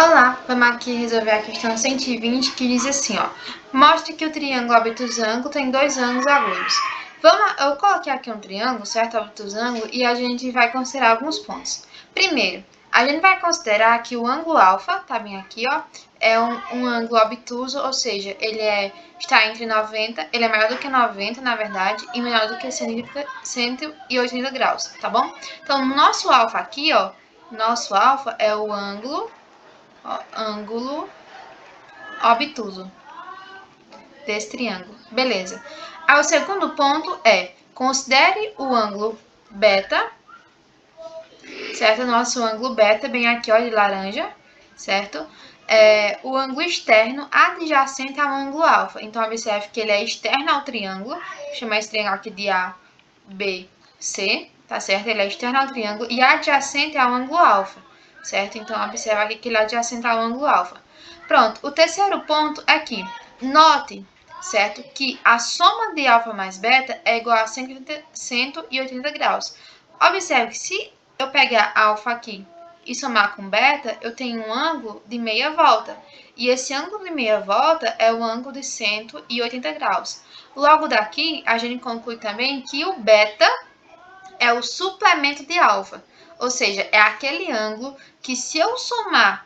Olá, vamos aqui resolver a questão 120, que diz assim, ó. Mostre que o triângulo obtusângulo tem dois ângulos agudos. Eu coloquei aqui um triângulo, certo? Obtusângulo, e a gente vai considerar alguns pontos. Primeiro, a gente vai considerar que o ângulo alfa, tá bem aqui, ó, é um ângulo obtuso, ou seja, está entre 90, ele é maior do que 90, na verdade, e menor do que 180 graus, tá bom? Então, nosso alfa aqui, ó, nosso alfa é o ângulo obtuso desse triângulo. Beleza. Aí o segundo ponto é, considere o ângulo beta, certo? Nosso ângulo beta, bem aqui, ó, de laranja, certo? O ângulo externo adjacente ao ângulo alfa. Então, observe que ele é externo ao triângulo. Vou chamar esse triângulo aqui de A, B, C, tá certo? Ele é externo ao triângulo e adjacente ao ângulo alfa, certo? Então, observe aqui que ele é adjacente ao ângulo alfa. Pronto, o terceiro ponto é que note, certo, que a soma de alfa mais beta é igual a 180 graus. Observe que se eu pegar alfa aqui e somar com beta, eu tenho um ângulo de meia volta. E esse ângulo de meia volta é o ângulo de 180 graus. Logo daqui, a gente conclui também que o beta é o suplemento de alfa. Ou seja, é aquele ângulo que se eu somar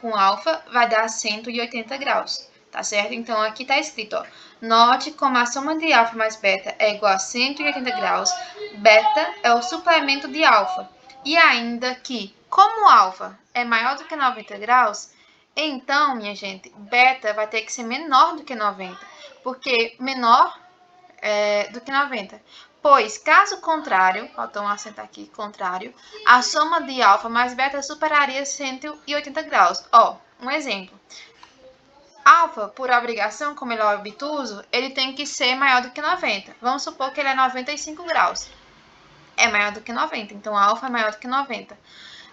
com alfa, vai dar 180 graus. Tá certo? Então, aqui está escrito, ó. Note como a soma de alfa mais beta é igual a 180 graus. Beta é o suplemento de alfa. E ainda que, como alfa é maior do que 90 graus, então, minha gente, beta vai ter que ser menor do que 90. Porque menor do que 90. Pois, caso contrário, faltou um acento aqui, contrário, a soma de alfa mais beta superaria 180 graus. Ó, um exemplo. Alfa, por obrigação, como ele é obtuso, ele tem que ser maior do que 90. Vamos supor que ele é 95 graus. É maior do que 90, então alfa é maior do que 90.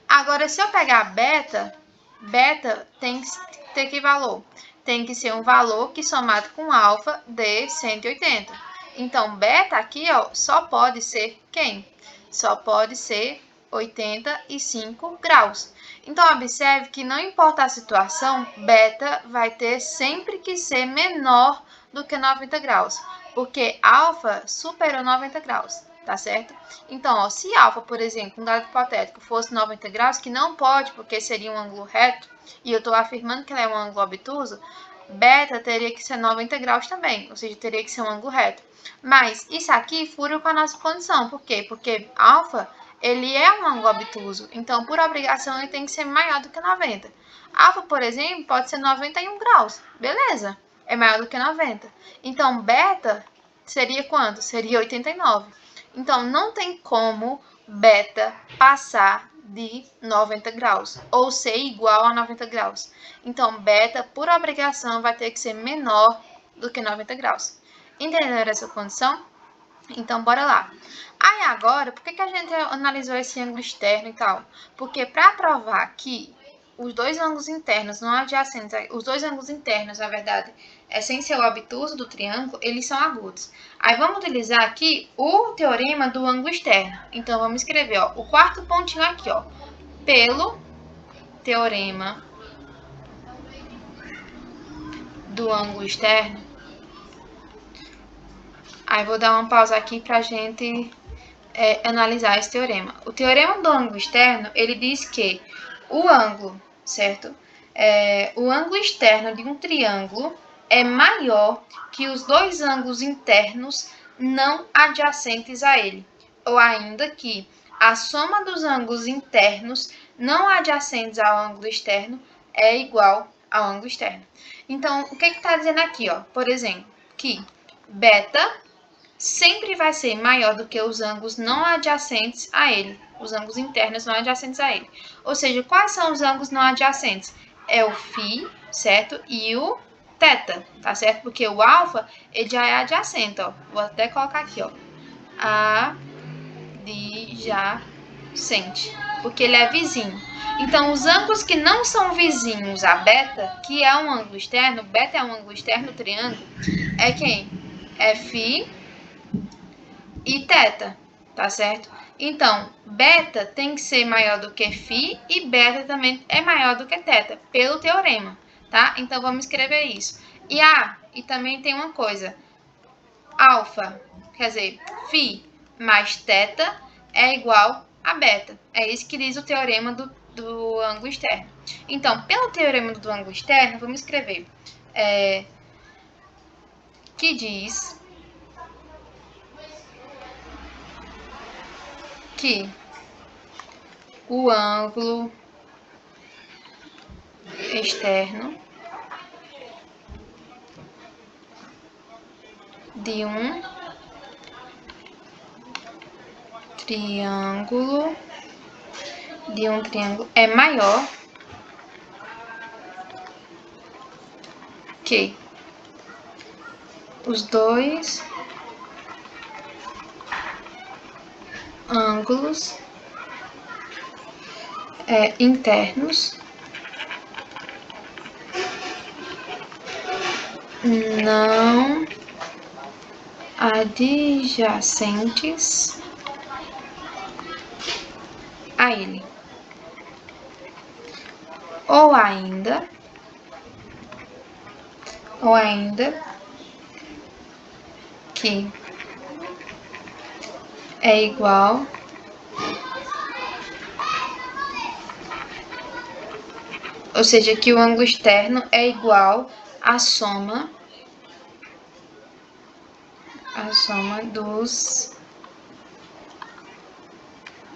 Agora, se eu pegar beta, beta tem que ter que valor? Tem que ser um valor que somado com alfa dê 180. Então, beta aqui, ó, só pode ser quem? Só pode ser 85 graus. Então, observe que não importa a situação, beta vai ter sempre que ser menor do que 90 graus, porque alfa superou 90 graus, tá certo? Então, ó, se alfa, por exemplo, um dado hipotético, fosse 90 graus, que não pode, porque seria um ângulo reto, e eu estou afirmando que ele é um ângulo obtuso, beta teria que ser 90 graus também, ou seja, teria que ser um ângulo reto. Mas isso aqui fura com a nossa condição. Por quê? Porque alfa, ele é um ângulo obtuso. Então, por obrigação, ele tem que ser maior do que 90. Alfa, por exemplo, pode ser 91 graus. Beleza. É maior do que 90. Então, beta seria quanto? Seria 89. Então, não tem como beta passar de 90 graus, ou ser igual a 90 graus. Então, beta, por obrigação, vai ter que ser menor do que 90 graus. Entenderam essa condição? Então, bora lá. Aí, agora, por que a gente analisou esse ângulo externo e tal? Porque para provar que os dois ângulos internos não adjacentes, os dois ângulos internos, na verdade, sem ser o obtuso do triângulo, eles são agudos. Aí, vamos utilizar aqui o teorema do ângulo externo. Então, vamos escrever, ó, o quarto pontinho aqui, ó. Pelo teorema do ângulo externo. Aí, vou dar uma pausa aqui para a gente analisar esse teorema. O teorema do ângulo externo, ele diz que o ângulo, certo? O ângulo externo de um triângulo é maior que os dois ângulos internos não adjacentes a ele. Ou ainda que a soma dos ângulos internos não adjacentes ao ângulo externo é igual ao ângulo externo. Então, o que está dizendo aqui? Ó? Por exemplo, que beta sempre vai ser maior do que os ângulos não adjacentes a ele, os ângulos internos não adjacentes a ele. Ou seja, quais são os ângulos não adjacentes? É o φ, certo? E o θ, tá certo? Porque o alfa, ele já é adjacente, ó. Vou até colocar aqui, ó. Adjacente, porque ele é vizinho. Então, os ângulos que não são vizinhos a beta, que é um ângulo externo, beta é um ângulo externo do triângulo, é quem? É φ e θ, tá certo? Então, beta tem que ser maior do que φ e beta também é maior do que θ, pelo teorema, tá? Então, vamos escrever isso. E também tem uma coisa, alfa, quer dizer, φ mais θ é igual a beta. É isso que diz o teorema do ângulo externo. Então, pelo teorema do ângulo externo, vamos escrever que diz que o ângulo externo de um triângulo é maior que os dois ângulos internos não adjacentes a ele. Ou ainda que é igual ou seja, que o ângulo externo é igual à soma dos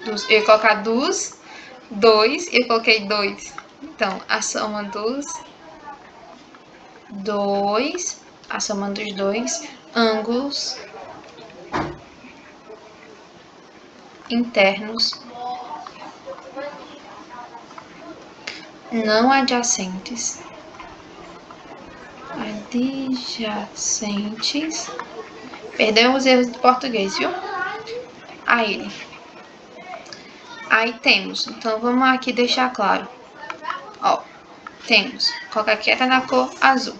eu ia colocar dos dois, eu coloquei 2. Então, a soma dos dois ângulos internos não adjacentes perdão os erros de português, viu? Aí temos, então vamos aqui deixar claro, ó, temos, colocar aqui até na cor azul,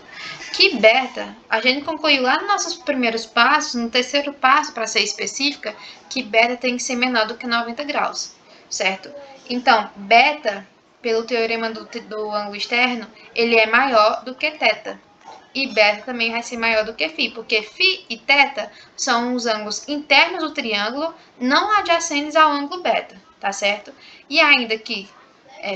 que beta, a gente concluiu lá nos nossos primeiros passos, no terceiro passo, para ser específica, que beta tem que ser menor do que 90 graus, certo? Então, beta, pelo teorema do ângulo externo, ele é maior do que θ. E beta também vai ser maior do que φ, porque φ e θ são os ângulos internos do triângulo, não adjacentes ao ângulo beta, tá certo? E ainda que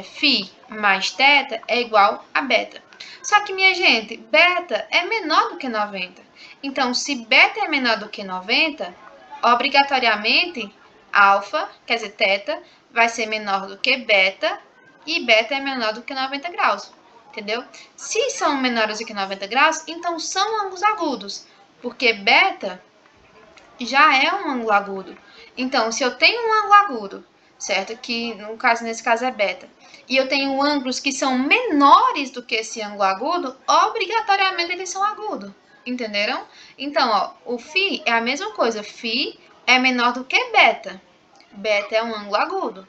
φ mais θ é igual a beta. Só que, minha gente, beta é menor do que 90. Então, se beta é menor do que 90, obrigatoriamente, alfa, quer dizer, θ, vai ser menor do que beta, e beta é menor do que 90 graus. Entendeu? Se são menores do que 90 graus, então são ângulos agudos, porque beta já é um ângulo agudo. Então, se eu tenho um ângulo agudo, certo? Que nesse caso é beta, e eu tenho ângulos que são menores do que esse ângulo agudo, obrigatoriamente eles são agudos. Entenderam? Então, ó, o φ é a mesma coisa. φ é menor do que beta. Beta é um ângulo agudo.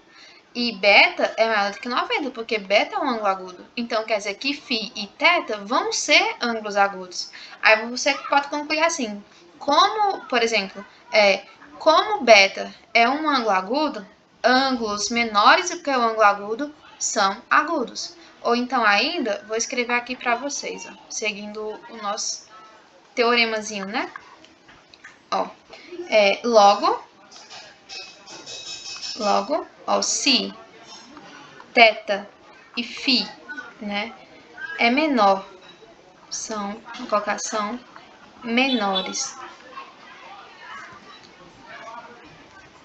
E beta é maior do que 90, porque beta é um ângulo agudo. Então, quer dizer que φ e θ vão ser ângulos agudos. Aí você pode concluir assim, como, por exemplo, como beta é um ângulo agudo, ângulos menores do que o ângulo agudo são agudos. Ou então ainda, vou escrever aqui para vocês, ó, seguindo o nosso teoremazinho, né? Ó, logo, ó, se θ e φ, né, é menor, vou colocar, são menores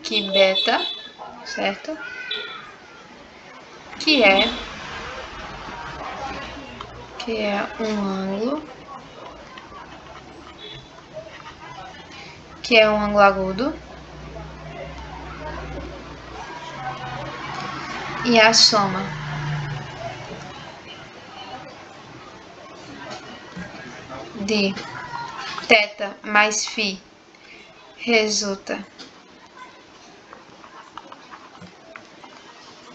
que beta, certo? Que é um ângulo, agudo, e a soma de θ mais φ resulta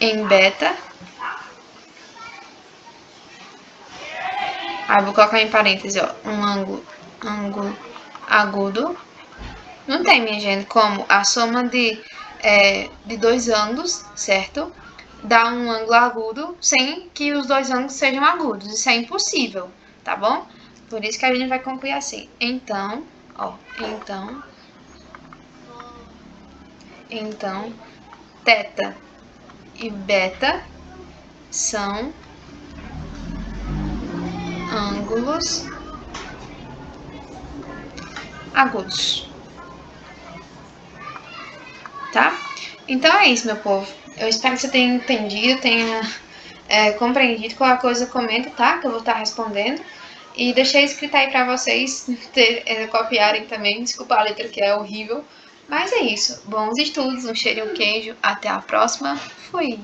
em beta. Aí vou colocar em parênteses, ó, um ângulo agudo. Não tem, minha gente, como a soma de de dois ângulos, certo? Dá um ângulo agudo sem que os dois ângulos sejam agudos. Isso é impossível, tá bom? Por isso que a gente vai concluir assim. Então, teta e beta são ângulos agudos. Tá? Então é isso, meu povo. Eu espero que você tenha entendido, tenha compreendido. Qualquer coisa, comenta, tá? Que eu vou estar respondendo. E deixei escrito aí pra vocês copiarem também. Desculpa a letra que é horrível. Mas é isso. Bons estudos, um cheiro e um queijo. Até a próxima. Fui!